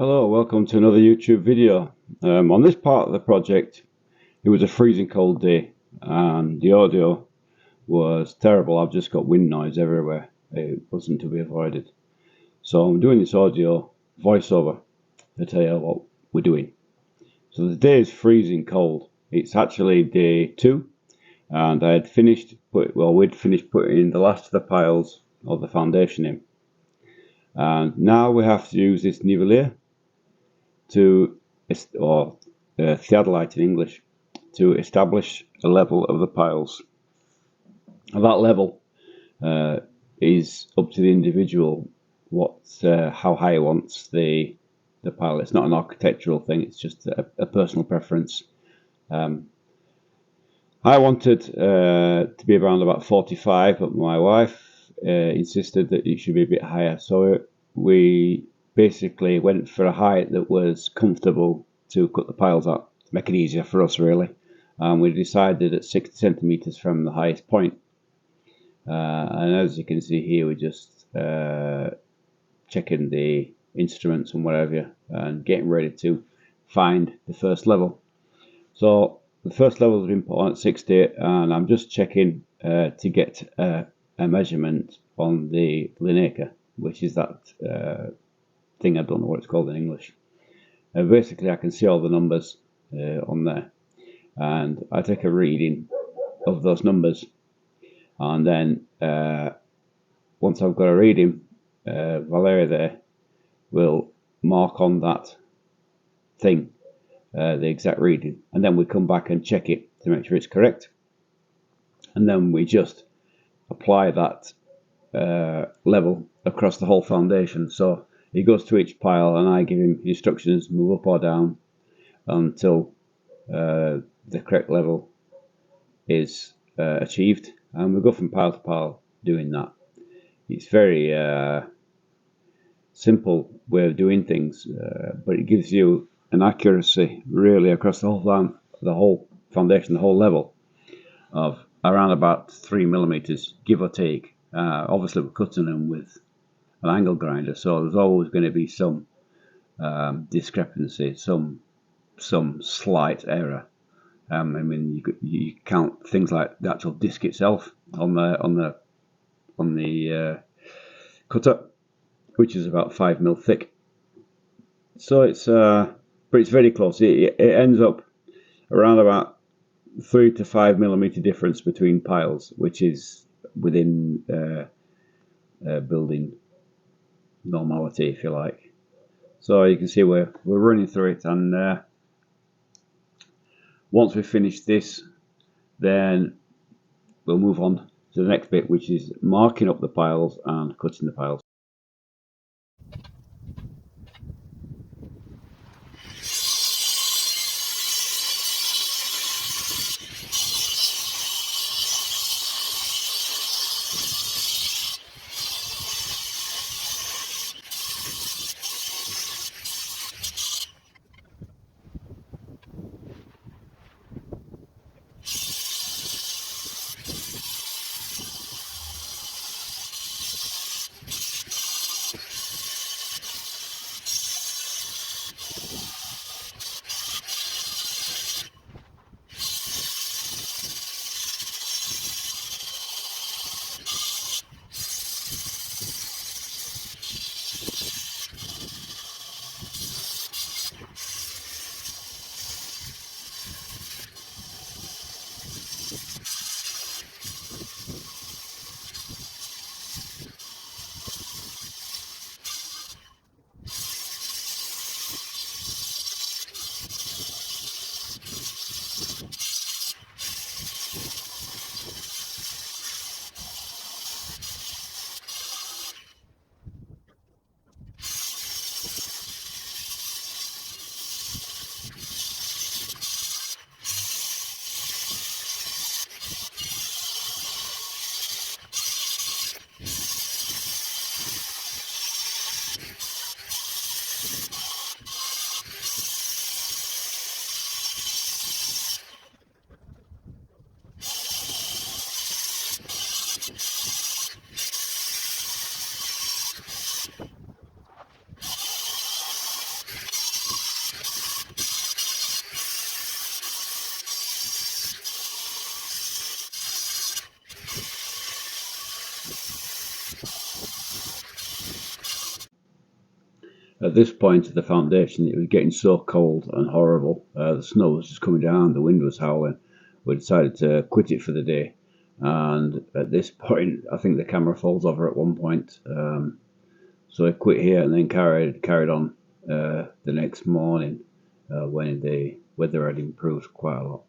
Hello, welcome to another YouTube video. On this part of the project, it was a freezing cold day and the audio was terrible. I've just got wind noise everywhere. It wasn't to be avoided. So I'm doing this audio voiceover to tell you what we're doing. So the day is freezing cold. It's actually day 2 and we'd finished putting the last of the piles of the foundation in. And now we have to use this nivelier or Theodolite in English, to establish a level of the piles. And that level is up to the individual how high he wants the pile. It's not an architectural thing, it's just a personal preference. I wanted to be around about 45, but my wife insisted that it should be a bit higher. So we basically went for a height that was comfortable to cut the piles up, to make it easier for us really. We decided at 60 centimeters from the highest point. And as you can see here, we're just checking the instruments and whatever and getting ready to find the first level. So the first level has been put on at 60, and I'm just checking to get a measurement on the linear, which is that thing, I don't know what it's called in English. Basically I can see all the numbers on there, and I take a reading of those numbers, and then once I've got a reading, Valeria there will mark on that thing the exact reading, and then we come back and check it to make sure it's correct, and then we just apply that level across the whole foundation. So he goes to each pile and I give him instructions, move up or down until the correct level is achieved, and we go from pile to pile doing that. It's very simple way of doing things, but it gives you an accuracy really across the whole foundation, the whole level, of around about 3 millimeters, give or take. Obviously we're cutting them with an angle grinder, so there's always going to be some discrepancy, some slight error. I mean, you count things like the actual disc itself on the cutter, which is about 5 mil thick. So it's but it's very close. It ends up around about 3 to 5 millimeter difference between piles, which is within building normality, if you like. So you can see we're running through it, and once we finish this, then we'll move on to the next bit, which is marking up the piles and cutting the piles. At this point of the foundation, it was getting so cold and horrible. The snow was just coming down, the wind was howling. We decided to quit it for the day. And at this point, I think the camera falls over at one point. So I quit here and then carried on the next morning when the weather had improved quite a lot.